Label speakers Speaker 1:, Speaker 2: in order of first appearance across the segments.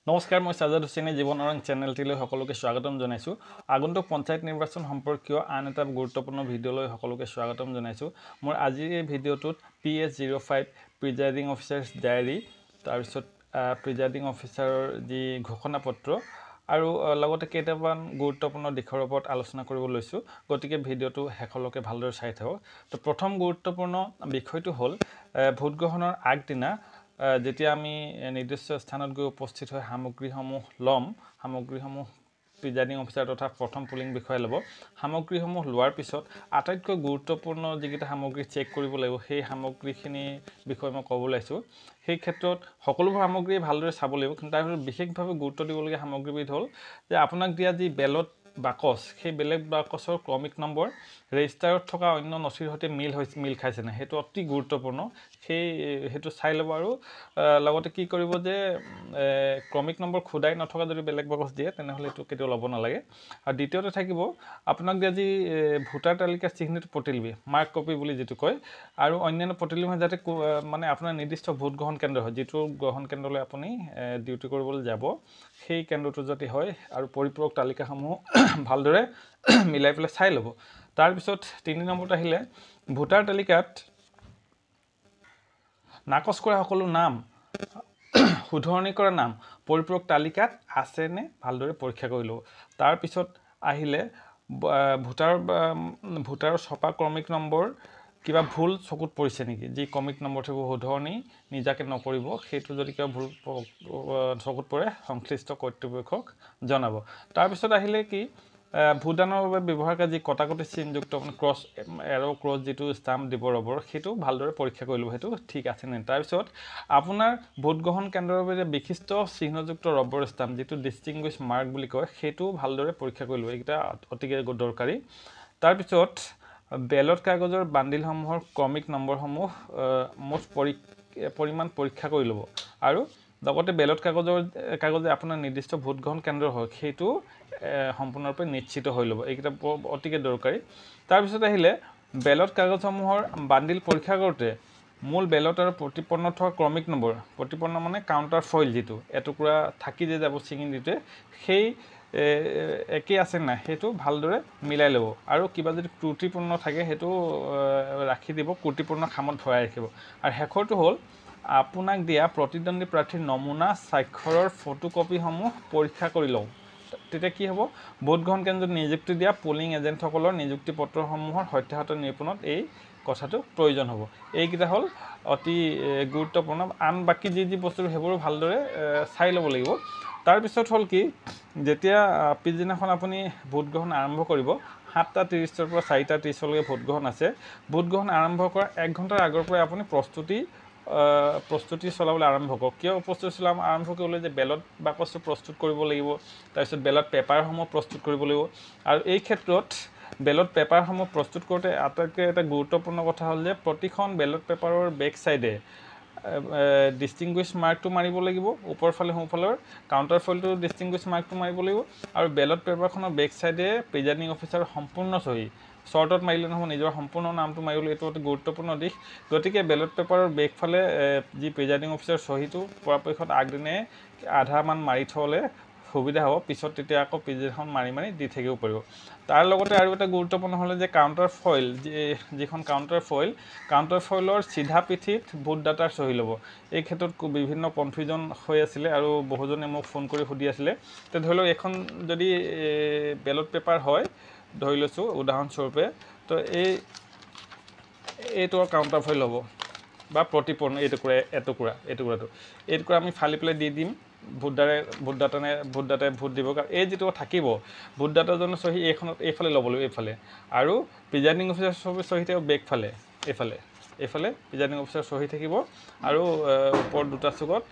Speaker 1: নমস্কাৰ মই সাজাদ হুছেইনে জীৱন অৰং চেনেলটিলৈ সকলোকে স্বাগতম জনাইছো আগন্তুক পঞ্চায়ত নিৰ্বাচন সম্পৰ্কীয় আন এটা গুৰুত্বপূৰ্ণ ভিডিঅলৈ সকলোকে স্বাগতম জনাইছো মোৰ আজিৰ এই ভিডিঅটোত PS05 প্ৰিজাইডিং অফিচাৰ্ছ ডায়েৰী তাৰ পিছত প্ৰিজাইডিং অফিচাৰৰ যি ঘোষণা পত্ৰ আৰু লগতে কেইটামান গুৰুত্বপূৰ্ণ দিশৰ ওপৰত আলোচনা কৰিব লৈছো গতিকে ভিডিঅটো হেকলৈকে ভালদৰে চাই থাকক তো প্ৰথম গুৰুত্বপূৰ্ণ বিষয়টো হ'ল ভোট গ্ৰহণৰ আগদিনা যেতিয়া আমি নিৰ্দিষ্ট স্থানত গৈ উপস্থিত হৈ সামগ্ৰীসমূহ লম সামগ্ৰীসমূহ প্ৰিজাইডিং অফিচাৰ তথা প্ৰথম পুলিং বিষয়ে ল'ব সামগ্ৰীসমূহ লোৱাৰ পিছত আটাইতকৈ গুৰুত্বপূৰ্ণ যিকেইটা সামগ্ৰী চেক কৰিব লাগিব সেই সামগ্ৰীখিনি বিষয়ে মই ক'ব লৈছো সেই ক্ষেত্ৰত সকলোবোৰ সামগ্ৰী ভালদৰে চাব লাগিব কিন্তু তাৰ বিশেষভাৱে গুৰুত্ব দিবলগীয়া সামগ্ৰীবিধ হ'ল যে আপোনাক দিয়া যি বেলট বাকচ সেই বেলেগ বাকচৰ ক্ৰমিক নম্বৰ ৰেজিষ্টাৰত থকা অন্য নথিৰ সৈতে মিল খাইছে না হেতু অতি গুৰুত্বপূৰ্ণ হেতু চাই ল'ব আৰু লগতে কি কৰিব যে ক্ৰমিক নম্বৰ খুদাই নথকা যদি বেলেগ বাকচ দিয়ে তেনেহলে এটো কেতিয়াও ল'ব নালাগে আৰু দ্বিতীয়তে থাকিব আপোনাক দিয়া যি ভোটাৰ তালিকা চিহ্নিত প্ৰতিলিপি মাৰ্ক কপি বুলি যেটো কয় আৰু অন্যান্য প্ৰতিলিপি যাতে মানে আপোনাৰ নিৰ্দিষ্ট ভোট গ্ৰহণ কেন্দ্ৰ হয় যেটো গ্ৰহণ কেন্দ্ৰলৈ আপুনি ডিউটি কৰিবলৈ যাব সেই কেন্দ্ৰটো যদি হয় আৰু পৰিপূৰক তালিকাসমূহ ভালদৰে মিলাই পেলাই চাই ল'ব তাৰ পিছত 3 নম্বৰত আহিলে ভোটাৰ তালিকাত নাকচ কৰা সকলো নাম শুধৰণি কৰা নাম পৰিপূৰক তালিকাত আছে নে ভালদৰে পৰীক্ষা কৰি লব তাৰ পিছত আহিলে ভোটাৰৰ ছপা ক্ৰমিক নম্বৰ কিবা ভুল চকুত পৰিছে নেকি যি ক্ৰমিক নম্বৰ থাকিব শুধৰণি নিজাকে নকৰিব সেইটো যদি কিবা ভুল চকুত পৰে সংশ্লিষ্ট কৰ্তৃপক্ষক জনাব তাৰ পিছত আহিলে কি ভোটদানৰ বাবে ব্যৱহাৰ কৰা যি কটাকটি চিহ্নযুক্ত ক্ৰছ এৰো ক্ৰছ যেটো ষ্টাম্প দিব ৰবৰ হেতু ভালদৰে পৰীক্ষা কৰি লব হেতু ঠিক আছে নে তাৰ পিছত আপোনাৰ ভোট গ্ৰহণ কেন্দ্ৰৰ বাবে বিশিষ্ট চিহ্নযুক্ত ৰবৰ ষ্টাম্প যেটো ডিস্টিংগুইশ মাৰ্ক বুলি কয় হেতু ভালদৰে পৰীক্ষা কৰি লব এটা অতিকে দৰকাৰী তাৰ পিছত বেলট কাগজৰ বান্ডিলসমূহৰ ক্ৰমিক নম্বৰসমূহ মোট পৰিমাণ পৰীক্ষা কৰি লব আৰু লগতে বেলট কাগজে আপোনাৰ নিৰ্দিষ্ট ভোট গ্ৰহণ কেন্দ্ৰ হয় হেতু সম্পূৰ্ণৰূপে নিশ্চিত হৈ লব এইটা অতিকে দৰকাৰী তাৰ পিছত আহিলে বেলট কাগজসমূহৰ বান্ডিল পৰীক্ষা কৰোতে মূল বেলট আৰু প্ৰতিপন্ন থকা ক্ৰমিক নম্বৰ প্ৰতিপন্ন মানে কাউন্টাৰ ফইল যেটো এটুকুৰা থাকি যে যাব চিঙি দিতে সেই একে আছে না হেতু ভালদৰে মিলাই লব আৰু কিবা যদি ত্ৰুটিপূৰ্ণ থাকে হেতু ৰাখি দিব ত্ৰুটিপূৰ্ণ খামত ভৰাই ৰাখিব আৰু হেকৰটো হ'ল আপোনাক দিয়া প্ৰতিদ্বন্দ্বী প্ৰাৰ্থীৰ নমুনা স্বাক্ষৰৰ ফটোকপিসমূহ পৰীক্ষা কৰি লও তেতিয়া কি হ'ব ভোট গ্ৰহণ কেন্দ্ৰত নিযুক্তি দিয়া পোলিং এজেন্টসকলৰ নিযুক্তি পত্ৰসমূহৰ সত্যাসত্য নিৰূপণত এই কথাটো প্ৰয়োজন হ'ব এইকিটা হ'ল অতি গুৰুত্বপূৰ্ণ আন বাকি যি বস্তু হেবোৰ ভালদৰে চাই ল'ব লাগিব তাৰ পিছত হ'ল কি যেতিয়া পিছদিনাখন আপুনি ভোট গ্ৰহণ আৰম্ভ কৰিব 7:30 ৰ পৰা 4:30 লৈকে ভোট গ্ৰহণ আছে ভোট গ্ৰহণ আৰম্ভ কৰা 1 ঘণ্টাৰ আগৰ পৰা আপুনি প্ৰস্তুতি চলাবলৈ আৰম্ভ কৰক কিয় প্ৰস্তুতি চলাম আৰম্ভ কৰিলে যে বেলট বাকচটো প্ৰস্তুত কৰিব লাগিব তাৰ পিছত বেলট পেপাৰসমূহ প্ৰস্তুত কৰিব লাগিব আৰু এই ক্ষেত্ৰত বেলট পেপাৰসমূহ প্ৰস্তুত কৰোতে আটাইতকৈ এটা গুৰুত্বপূৰ্ণ কথা হ'ল যে প্ৰতিখন বেলট পেপাৰৰ বেক সাইডে ডিস্টিংগুইশ মাৰ্কটো মাৰিব লাগিব ওপৰ ফালে সোঁফালৰ কাউন্টাৰ ফইলটো ডিস্টিংগুইশ মাৰ্কটো মাৰিব লাগিব আৰু বেলট পেপাৰখনৰ বেক সাইডে প্ৰিজাইডিং অফিচাৰৰ সম্পূৰ্ণ সহি শৰ্টত মাৰিলে নহব নিজৰ সম্পূৰ্ণ নামটো মাৰিবলৈ এটো অতি গুৰুত্বপূৰ্ণ দিশ গতিকে বেলট পেপাৰৰ বেক ফালে যি প্ৰিজাইডিং অফিচাৰ সহিটো পৰাপক্ষত আগদিনে আধা মান মাৰি থলে সুবিধা হ'ব পিছত তেতিয়া আকৌ পিছদিনাখন মাৰি দি থাকিব পাৰিব তাৰ লগতে আৰু এটা গুৰুত্বপূৰ্ণ হলে যে কাউন্টাৰ ফইল যিখন কাউন্টাৰ ফইলৰ সিধা পিঠিত ভোট ডাটাৰ সহি ল'ব এই ক্ষেত্ৰত বিভিন্ন কনফিউজন হৈ আছিল আৰু বহুজনে মোক ফোন কৰি সুধি আছিল তে ধৰি লওক এখন যদি বেলট পেপাৰ হয় ধৰি লৈছো উদাহৰণস্বৰূপে তো এইটো কাউন্টাৰ ফইল হ'ব বা প্ৰতিপূৰ্ণ এটুকুৰাটো আমি ফালি পেলাই দি দিম ভোট ডাটাই ভোট দিব এই যেটো থাকিব ভোট ডাটাজনৰ সহি এইফালে ল'ব লাগিব এইফালে আৰু প্ৰিজাইডিং অফিচাৰ সহিতে বেক ফালে এইফালে প্ৰিজাইডিং অফিচাৰ সহি থাকিব আৰু ওপৰ দুটা চুকত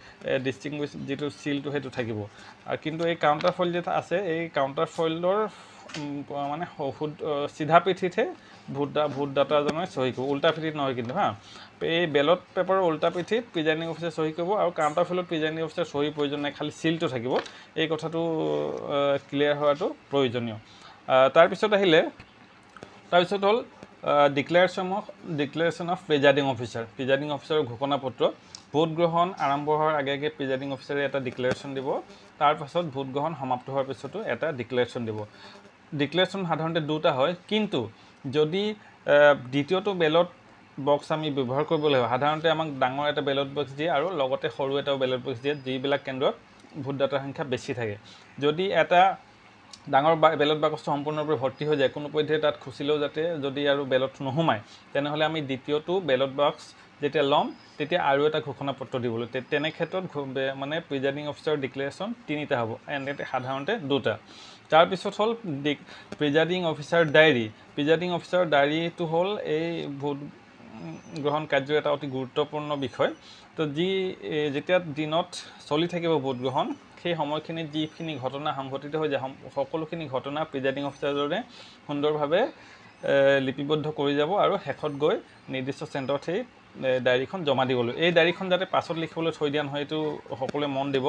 Speaker 1: ডিস্টিংগুইশ যেটো সিলটো হেতু থাকিব আৰু কিন্তু এই কাউন্টাৰ ফইল যেটা আছে এই কাউন্টাৰ ফইলৰ মানে সিধা পিঠিতে ভোট ডাটাজনৰ সহি কৰিব উল্টা পিঠিত নহয় কিন্তু এই বেলট পেপাৰৰ উল্টা পিঠিত প্ৰিজাইডিং অফিচাৰ সহি কৰিব আৰু কাউন্টাৰ ফইলত প্ৰিজাইডিং অফিচাৰ সহি প্ৰয়োজন নাই খালি সিলটো থাকিব এই কথাটো ক্লিয়াৰ হোৱাটো প্ৰয়োজনীয় তাৰ পিছত হ'ল ডিক্লেৰেশ্যন অফ প্ৰিজাইডিং অফিচাৰৰ ঘোষণা পত্ৰ ভোট গ্ৰহণ আৰম্ভ হোৱাৰ আগে আগে প্ৰিজাইডিং অফিচাৰে এটা ডিক্লেৰেশ্যন দিব তাৰ পাছত ভোট গ্ৰহণ সমাপ্ত হোৱাৰ পিছতো এটা ডিক্লেৰেশ্যন দিব ডিক্লেৰেশ্যন সাধাৰণতে দুটা হয় কিন্তু যদি দ্বিতীয়টো বেলট বক্স আমি ব্যৱহাৰ কৰিব লাগিব সাধাৰণতে আমাক ডাঙৰ এটা বেলট বক্স দিয়ে আৰু লগতে সৰু এটা বেলট বক্স দিয়ে যিবিলাক কেন্দ্ৰত ভোটদাতাৰ সংখ্যা বেছি থাকে যদি এটা ডাঙৰ বেলট বাকচটো সম্পূৰ্ণৰূপে ভৰ্তি হৈ যায় কোনো পধ্যে তাত খুচিলেও যাতে যদি আৰু বেলট নোসোমায় তেনেহ'লে আমি দ্বিতীয়টো বেলট বক্স যেতিয়া ল'ম তেতিয়া আৰু এটা ঘোষণা পত্ৰ দিবলৈ তেনে ক্ষেত্ৰত মানে প্ৰিজাইডিং অফিচাৰৰ ডিক্লেৰেশ্যন তিনিটা হ'ব এনেতে সাধাৰণতে দুটা তাৰপিছত হ'ল প্ৰিজাইডিং অফিচাৰ ডায়েৰীটো হ'ল এই ভোট গ্ৰহণ কাৰ্যৰ এটা অতি গুৰুত্বপূৰ্ণ বিষয় তো যেতিয়া দিনত চলি থাকিব ভোট গ্ৰহণ সেই সময়খিনিত যিখিনি ঘটনা সংঘটিত হৈ যায় সকলোখিনি ঘটনা প্ৰিজাইডিং অফিচাৰজনে সুন্দৰভাৱে লিপিবদ্ধ কৰি যাব আৰু শেষত গৈ নিৰ্দিষ্ট চেণ্টাৰত সেই ডায়েৰীখন জমা দিবলৈ এই ডায়েৰীখন যাতে পাছত লিখিবলৈ থৈ দিয়া নহয় এইটো সকলোৱে মন দিব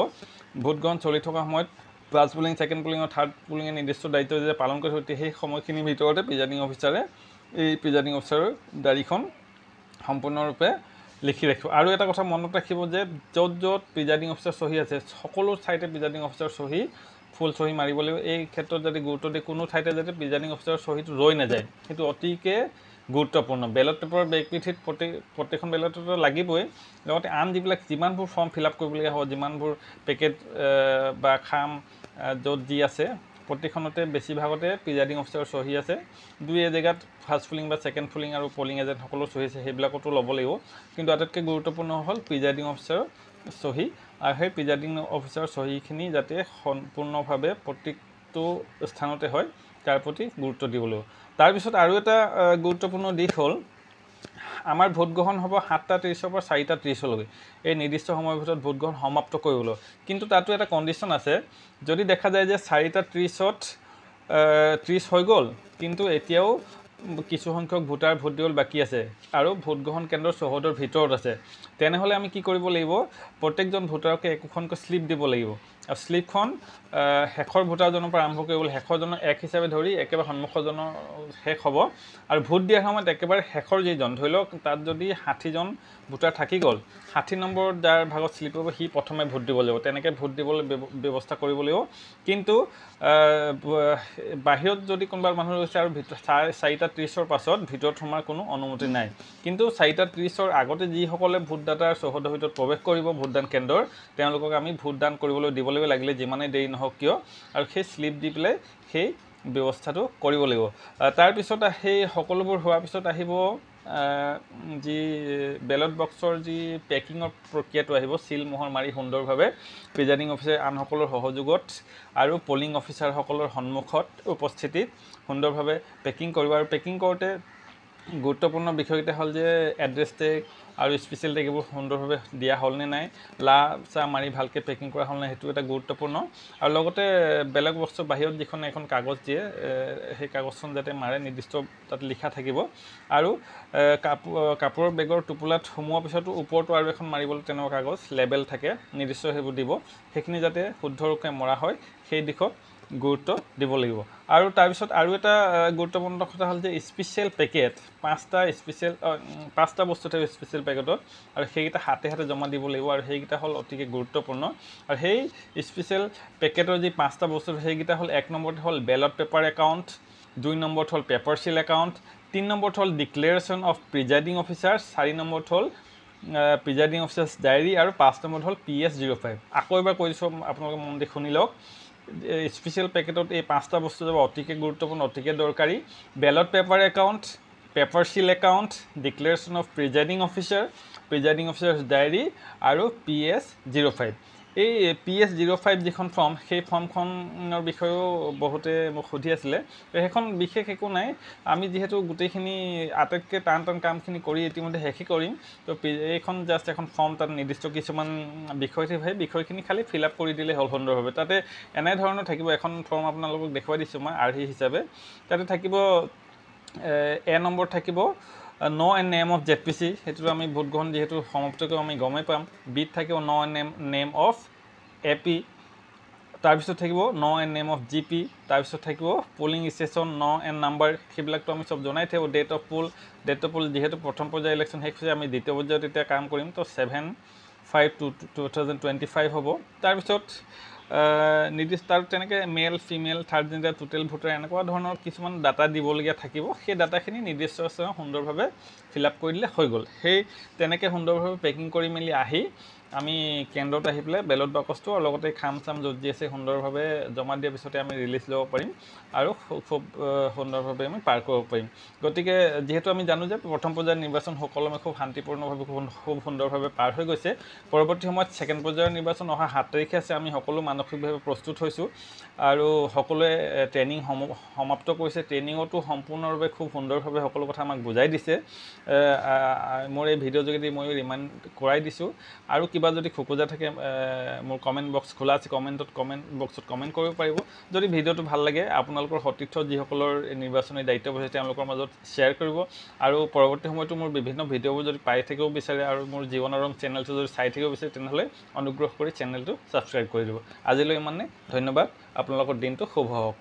Speaker 1: ভোট গ্ৰহণ চলি থকা সময়ত ফাৰ্ষ্ট পুলিং ছেকেণ্ড পুলিং আৰু থাৰ্ড পুলিঙে নিৰ্দিষ্ট দায়িত্ব যেতিয়া পালন কৰি থৈ সেই সময়খিনিৰ ভিতৰতে প্ৰিজাইডিং অফিচাৰে এই প্ৰিজাইডিং অফিচাৰৰ ডায়েৰীখন সম্পূৰ্ণৰূপে লিখি ৰাখিব আৰু এটা কথা মনত ৰাখিব যে য'ত প্ৰিজাইডিং অফিচাৰ চহী আছে সকলো ঠাইতে প্ৰিজাইডিং অফিচাৰ চহী ফুল চহী মাৰিব লাগিব এই ক্ষেত্ৰত যদি গুৰুত্ব দিয়ে কোনো ঠাইতে যাতে প্ৰিজাইডিং অফিচাৰৰ চহীটো ৰৈ নাযায় সেইটো অতিকে গুৰুত্বপূৰ্ণ বেলট পেপাৰৰ বেগপিঠিত প্ৰত্যেকখন বেলটতো লাগিবই লগতে আন যিমানবোৰ ফৰ্ম ফিল আপ কৰিবলগীয়া হ'ব যিমানবোৰ পেকেট বা খাম য'ত যি আছে প্ৰত্যেকখনতে বেছিভাগতে প্ৰিজাইডিং অফিচাৰৰ চহী আছে দুই এজেগাত ফাৰ্ষ্ট পুলিং বা ছেকেণ্ড পুলিং আৰু পলিং এজেণ্ট সকলো চহী আছে সেইবিলাকতো ল'ব লাগিব কিন্তু আটাইতকৈ গুৰুত্বপূৰ্ণ হ'ল প্ৰিজাইডিং অফিচাৰৰ চহী আৰু সেই প্ৰিজাইডিং অফিচাৰৰ চহীখিনি যাতে সম্পূৰ্ণভাৱে প্ৰত্যেকটো স্থানতে হয় তাৰ প্ৰতি গুৰুত্ব দিব লাগিব তাৰপিছত আৰু এটা গুৰুত্বপূৰ্ণ দিশ হ'ল আমাৰ ভোট গ্ৰহণ হ'ব 7:30 পৰা 4:30লৈকে এই নিৰ্দিষ্ট সময়ৰ ভিতৰত ভোট গ্ৰহণ সমাপ্ত কৰিবলৈ কিন্তু তাতো এটা কণ্ডিশ্যন আছে যদি দেখা যায় যে 4:30ত 30 হৈ গ'ল কিন্তু এতিয়াও কিছু সংখ্যক ভোটাৰ ভোট দিবলৈ বাকী আছে আৰু ভোট গ্ৰহণ কেন্দ্ৰৰ চৌহদৰ ভিতৰত আছে তেনেহ'লে আমি কি কৰিব লাগিব প্ৰত্যেকজন ভোটাৰকে একোখনকৈ স্লিপ দিব লাগিব আৰু স্লিপখন শেষৰ ভোটাৰজনৰ পৰা আৰম্ভ কৰিবলৈ শেষৰজনৰ এক হিচাপে ধৰি একেবাৰে সন্মুখজনৰ শেষ হ'ব আৰু ভোট দিয়াৰ সময়ত একেবাৰে শেষৰ যিজন ধৰি লওক তাত যদি 60জন ভোটাৰ থাকি গ'ল 60 নম্বৰত যাৰ ভাগত স্লিপ হ'ব সি প্ৰথমে ভোট দিব লাগিব তেনেকৈ ভোট দিবলৈ ব্যৱস্থা কৰিব লাগিব কিন্তু বাহিৰত যদি কোনোবা মানুহ ৰৈছে আৰু 4:30ৰ পাছত ভিতৰত সোমাৰ কোনো অনুমতি নাই কিন্তু 4:30ৰ আগতে যিসকলে ভোটদাতাৰ চৌহদৰ ভিতৰত প্ৰৱেশ কৰিব ভোটদান কেন্দ্ৰৰ তেওঁলোকক আমি ভোটদান কৰিবলৈ দিব লাগিব লাগিলে যিমানেই দেৰি নহওক কিয় আৰু সেই স্লিপ দি পেলাই সেই ব্যৱস্থাটো কৰিব লাগিব তাৰপিছত সেই সকলোবোৰ হোৱাৰ পিছত আহিব যি বেলট বক্সৰ যি পেকিঙৰ প্ৰক্ৰিয়াটো আহিব চিল মোহৰ মাৰি সুন্দৰভাৱে প্ৰিজাইডিং অফিচাৰ আনসকলৰ সহযোগত আৰু পলিং অফিচাৰসকলৰ সন্মুখত উপস্থিতিত সুন্দৰভাৱে পেকিং কৰিব আৰু পেকিং কৰোঁতে গুৰুত্বপূৰ্ণ বিষয়কেইটা হ'ল যে এড্ৰেছ টেগ আৰু স্পেচিয়েল টেগ এইবোৰ সুন্দৰভাৱে দিয়া হ'লনে নাই চা মাৰি ভালকৈ পেকিং কৰা হ'ল নাই সেইটো এটা গুৰুত্বপূৰ্ণ আৰু লগতে বেলেগ বস্তু বাহিৰত যিখন এখন কাগজ দিয়ে সেই কাগজখন যাতে মাৰে নিৰ্দিষ্ট তাত লিখা থাকিব আৰু কাপোৰৰ বেগৰ টোপোলাত সোমোৱাৰ পিছতো ওপৰতো আৰু এখন মাৰিবলৈ তেনেকুৱা কাগজ লেবেল থাকে নিৰ্দিষ্ট সেইবোৰ দিব সেইখিনি যাতে শুদ্ধৰূপে মৰা হয় সেই দিশত গুৰুত্ব দিব লাগিব আৰু তাৰপিছত আৰু এটা গুৰুত্বপূৰ্ণ কথা হ'ল যে স্পেচিয়েল পেকেট 5টা বস্তু থাকে স্পেচিয়েল পেকেটত আৰু সেইকেইটা হাতে জমা দিব লাগিব আৰু সেইকেইটা হ'ল অতিকে গুৰুত্বপূৰ্ণ আৰু সেই স্পেচিয়েল পেকেটৰ যি 5টা বস্তু সেইকেইটা হ'ল 1 নম্বৰত হ'ল বেলট পেপাৰ একাউণ্ট 2 নম্বৰত হ'ল পেপাৰ চিল একাউণ্ট 3 নম্বৰত হ'ল ডিক্লেৰেশ্যন অফ প্ৰিজাইডিং অফিচাৰ 4 নম্বৰত হ'ল প্ৰিজাইডিং অফিচাৰ্ছ ডায়েৰী আৰু 5 নম্বৰত হ'ল PS05 আকৌ এবাৰ কৈ দিছোঁ আপোনালোকে মন দি শুনি লওক স্পেচিয়েল পেকেটত এই 5টা বস্তু যাব অতিকে গুৰুত্বপূৰ্ণ অতিকে দৰকাৰী ballot paper account paper seal account declaration of presiding officers diary আৰু PS05 এই PS05 যিখন ফৰ্ম সেই ফৰ্মখনৰ বিষয়েও বহুতে মোক সুধি আছিলে সেইখন বিশেষ একো নাই আমি যিহেতু গোটেইখিনি আটাইতকৈ টান কামখিনি কৰি ইতিমধ্যে শেষেই কৰিম তো এইখন জাষ্ট এখন ফৰ্ম তাত নিৰ্দিষ্ট কিছুমান বিষয় থাকে সেই বিষয়খিনি খালি ফিল আপ কৰি দিলে হ'ল সুন্দৰভাৱে তাতে এনেধৰণৰ থাকিব এখন ফৰ্ম আপোনালোকক দেখুৱাই দিছোঁ মই আৰ্হি হিচাপে তাতে থাকিব এ নম্বৰ থাকিব no and name of ZPC সেইটো আমি ভোট গ্ৰহণ যিহেতু সমাপ্ত কৰি আমি গমেই পাম বিত থাকিব no and name of AP তাৰপিছত থাকিব no and name of GP তাৰপিছত থাকিব polling station no and number সেইবিলাকতো আমি চব জনাই থাকিব ডেট অফ পোল যিহেতু প্ৰথম পৰ্যায়ৰ ইলেকশ্যন শেষ হৈছে আমি দ্বিতীয় পৰ্যায়ত এতিয়া কাম কৰিম তো 7 5/2025 হ'ব। তাৰপিছত নিৰ্দিষ্ট তাৰ তেনেকৈ male female third gender total voter এনেকুৱা ধৰণৰ কিছুমান ডাটা দিবলগীয়া থাকিব। সেই ডাটাখিনি নিৰ্দিষ্ট সুন্দৰভাৱে ফিল আপ কৰি দিলে হৈ গ'ল। সেই তেনেকৈ সুন্দৰভাৱে পেকিং কৰি মেলি আহি আমি কেন্দ্ৰত আহি পেলাই বেলট বাকচটো আৰু লগতে খাম চাম য'ত যি আছে সুন্দৰভাৱে জমা দিয়াৰ পিছতে আমি ৰিলিজ ল'ব পাৰিম আৰু খুব সুন্দৰভাৱে আমি পাৰ কৰিব পাৰিম। গতিকে যিহেতু আমি জানো যে প্ৰথম পৰ্যায়ৰ নিৰ্বাচন সুকলমে খুব শান্তিপূৰ্ণভাৱে খুব সুন্দৰভাৱে পাৰ হৈ গৈছে। পৰৱৰ্তী সময়ত ছেকেণ্ড পৰ্যায়ৰ নিৰ্বাচন অহা 7 তাৰিখে আছে। আমি সকলো মানসিকভাৱে প্ৰস্তুত হৈছোঁ আৰু সকলোৱে ট্ৰেইনিং সমাপ্ত কৰিছে। ট্ৰেইনিঙতো সম্পূৰ্ণৰূপে খুব সুন্দৰভাৱে সকলো কথা আমাক বুজাই দিছে। মোৰ এই ভিডিঅ'ৰ যোগেদি মই ৰিমাইণ্ড কৰাই দিছোঁ। আৰু কিবা যদি খোকোজা থাকে মোৰ কমেণ্ট বক্স খোলা আছে, কমেণ্ট বক্সত কমেণ্ট কৰিব পাৰিব। যদি ভিডিঅ'টো ভাল লাগে আপোনালোকৰ সতীৰ্থ যিসকলৰ নিৰ্বাচনী দায়িত্ব বহিছে তেওঁলোকৰ মাজত শ্বেয়াৰ কৰিব। আৰু পৰৱৰ্তী সময়তো মোৰ বিভিন্ন ভিডিঅ'বোৰ যদি পাই থাকিব বিচাৰে আৰু মোৰ জীৱনৰ ৰং চেনেলটো যদি চাই থাকিব বিচাৰে তেনেহ'লে অনুগ্ৰহ কৰি চেনেলটো ছাবস্ক্ৰাইব কৰি দিব। আজিলৈ ইমানে, ধন্যবাদ। আপোনালোকৰ দিনটো শুভ হওক।